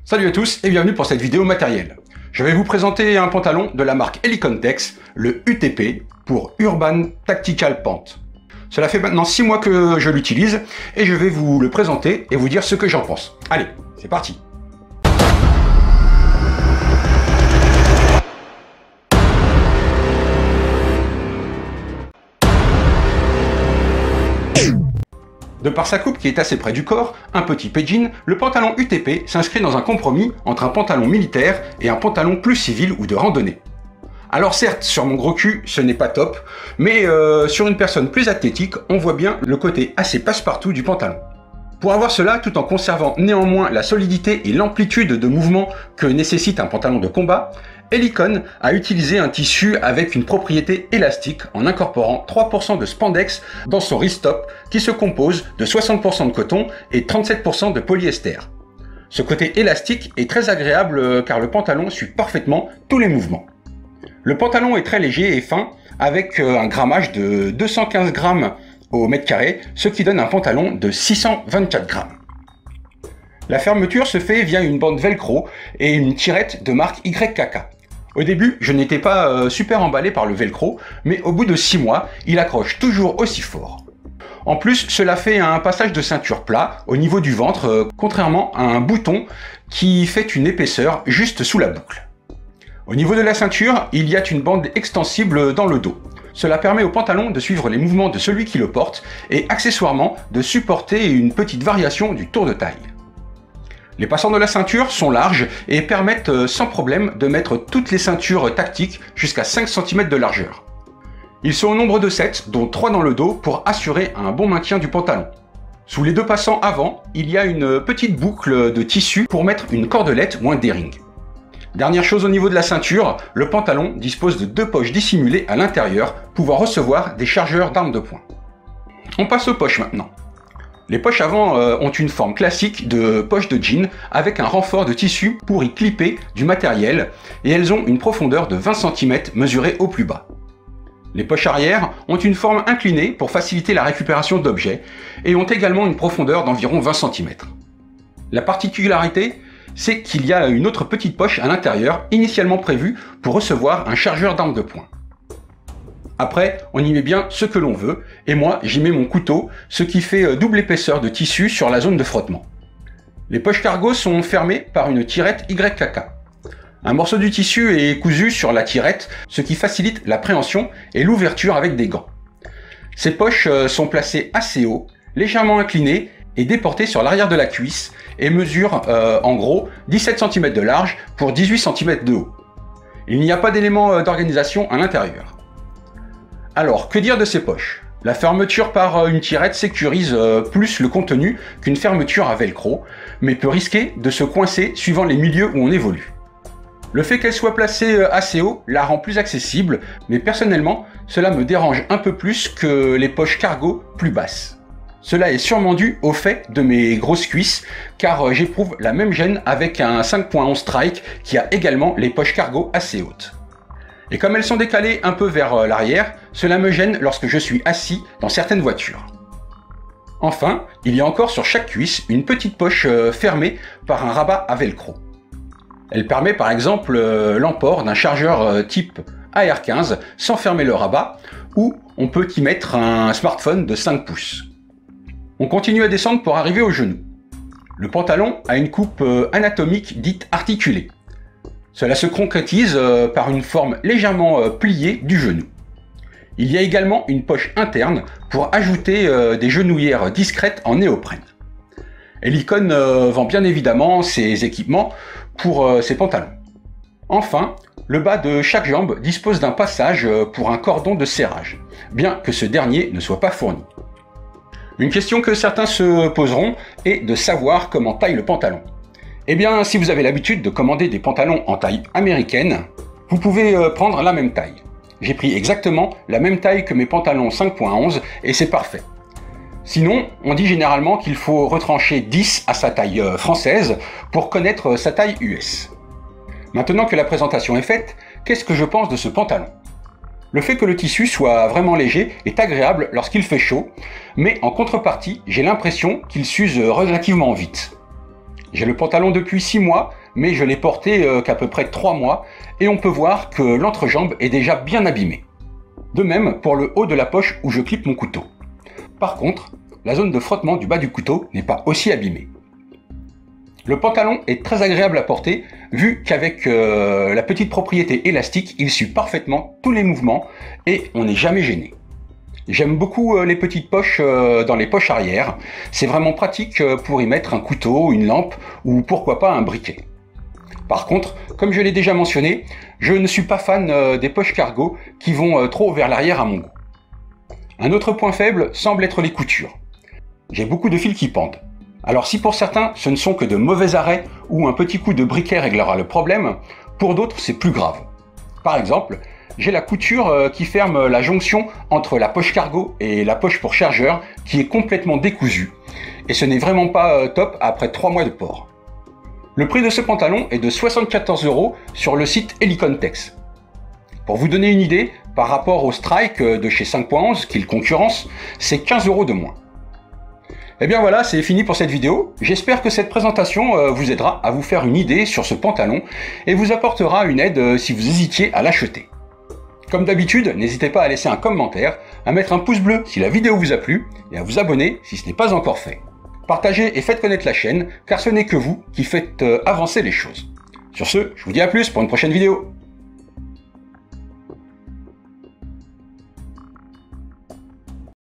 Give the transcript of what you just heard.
Salut à tous et bienvenue pour cette vidéo matérielle. Je vais vous présenter un pantalon de la marque Helicon Tex, le UTP pour Urban Tactical Pant. Cela fait maintenant 6 mois que je l'utilise et je vais vous le présenter et vous dire ce que j'en pense. Allez, c'est parti! De par sa coupe qui est assez près du corps, un petit jean, le pantalon UTP s'inscrit dans un compromis entre un pantalon militaire et un pantalon plus civil ou de randonnée. Alors certes, sur mon gros cul, ce n'est pas top, mais sur une personne plus athlétique, on voit bien le côté assez passe-partout du pantalon. Pour avoir cela, tout en conservant néanmoins la solidité et l'amplitude de mouvement que nécessite un pantalon de combat, Helicon a utilisé un tissu avec une propriété élastique en incorporant 3% de spandex dans son ristop qui se compose de 60% de coton et 37% de polyester. Ce côté élastique est très agréable car le pantalon suit parfaitement tous les mouvements. Le pantalon est très léger et fin avec un grammage de 215 grammes au mètre carré, ce qui donne un pantalon de 624 grammes. La fermeture se fait via une bande velcro et une tirette de marque YKK. Au début, je n'étais pas super emballé par le velcro, mais au bout de 6 mois, il accroche toujours aussi fort. En plus, cela fait un passage de ceinture plat au niveau du ventre, contrairement à un bouton qui fait une épaisseur juste sous la boucle. Au niveau de la ceinture, il y a une bande extensible dans le dos. Cela permet au pantalon de suivre les mouvements de celui qui le porte et accessoirement de supporter une petite variation du tour de taille. Les passants de la ceinture sont larges et permettent sans problème de mettre toutes les ceintures tactiques jusqu'à 5 cm de largeur. Ils sont au nombre de 7, dont 3 dans le dos pour assurer un bon maintien du pantalon. Sous les deux passants avant, il y a une petite boucle de tissu pour mettre une cordelette ou un D-ring. Dernière chose au niveau de la ceinture, le pantalon dispose de 2 poches dissimulées à l'intérieur, pouvant recevoir des chargeurs d'armes de poing. On passe aux poches maintenant. Les poches avant ont une forme classique de poche de jean avec un renfort de tissu pour y clipper du matériel et elles ont une profondeur de 20 cm mesurée au plus bas. Les poches arrière ont une forme inclinée pour faciliter la récupération d'objets et ont également une profondeur d'environ 20 cm. La particularité, c'est qu'il y a une autre petite poche à l'intérieur initialement prévue pour recevoir un chargeur d'armes de poing. Après, on y met bien ce que l'on veut, et moi j'y mets mon couteau, ce qui fait double épaisseur de tissu sur la zone de frottement. Les poches cargo sont fermées par une tirette YKK. Un morceau du tissu est cousu sur la tirette, ce qui facilite la préhension et l'ouverture avec des gants. Ces poches sont placées assez haut, légèrement inclinées et déportées sur l'arrière de la cuisse, et mesurent en gros 17 cm de large pour 18 cm de haut. Il n'y a pas d'élément d'organisation à l'intérieur. Alors, que dire de ces poches? La fermeture par une tirette sécurise plus le contenu qu'une fermeture à velcro, mais peut risquer de se coincer suivant les milieux où on évolue. Le fait qu'elle soit placée assez haut la rend plus accessible, mais personnellement, cela me dérange un peu plus que les poches cargo plus basses. Cela est sûrement dû au fait de mes grosses cuisses, car j'éprouve la même gêne avec un 5.11 Strike qui a également les poches cargo assez hautes. Et comme elles sont décalées un peu vers l'arrière, cela me gêne lorsque je suis assis dans certaines voitures. Enfin, il y a encore sur chaque cuisse une petite poche fermée par un rabat à velcro. Elle permet par exemple l'emport d'un chargeur type AR15 sans fermer le rabat, ou on peut y mettre un smartphone de 5 pouces. On continue à descendre pour arriver au genou. Le pantalon a une coupe anatomique dite articulée. Cela se concrétise par une forme légèrement pliée du genou. Il y a également une poche interne pour ajouter des genouillères discrètes en néoprène. Helicon vend bien évidemment ses équipements pour ses pantalons. Enfin, le bas de chaque jambe dispose d'un passage pour un cordon de serrage, bien que ce dernier ne soit pas fourni. Une question que certains se poseront est de savoir comment taille le pantalon. Eh bien, si vous avez l'habitude de commander des pantalons en taille américaine, vous pouvez prendre la même taille. J'ai pris exactement la même taille que mes pantalons 5.11 et c'est parfait. Sinon, on dit généralement qu'il faut retrancher 10 à sa taille française pour connaître sa taille US. Maintenant que la présentation est faite, qu'est-ce que je pense de ce pantalon? Le fait que le tissu soit vraiment léger est agréable lorsqu'il fait chaud, mais en contrepartie, j'ai l'impression qu'il s'use relativement vite. J'ai le pantalon depuis 6 mois, mais je l'ai porté qu'à peu près 3 mois, et on peut voir que l'entrejambe est déjà bien abîmée. De même pour le haut de la poche où je clippe mon couteau. Par contre, la zone de frottement du bas du couteau n'est pas aussi abîmée. Le pantalon est très agréable à porter, vu qu'avec la petite propriété élastique, il suit parfaitement tous les mouvements et on n'est jamais gêné. J'aime beaucoup les petites poches dans les poches arrière, c'est vraiment pratique pour y mettre un couteau, une lampe ou pourquoi pas un briquet. Par contre, comme je l'ai déjà mentionné, je ne suis pas fan des poches cargo qui vont trop vers l'arrière à mon goût. Un autre point faible semble être les coutures. J'ai beaucoup de fils qui pendent. Alors si pour certains ce ne sont que de mauvais arrêts ou un petit coup de briquet réglera le problème, pour d'autres c'est plus grave. Par exemple, j'ai la couture qui ferme la jonction entre la poche cargo et la poche pour chargeur qui est complètement décousue. Et ce n'est vraiment pas top après 3 mois de port. Le prix de ce pantalon est de 74 € sur le site Helicontex. Pour vous donner une idée, par rapport au Strike de chez 5.11 qui le concurrence, c'est 15 € de moins. Et bien voilà, c'est fini pour cette vidéo. J'espère que cette présentation vous aidera à vous faire une idée sur ce pantalon et vous apportera une aide si vous hésitiez à l'acheter. Comme d'habitude, n'hésitez pas à laisser un commentaire, à mettre un pouce bleu si la vidéo vous a plu et à vous abonner si ce n'est pas encore fait. Partagez et faites connaître la chaîne car ce n'est que vous qui faites avancer les choses. Sur ce, je vous dis à plus pour une prochaine vidéo.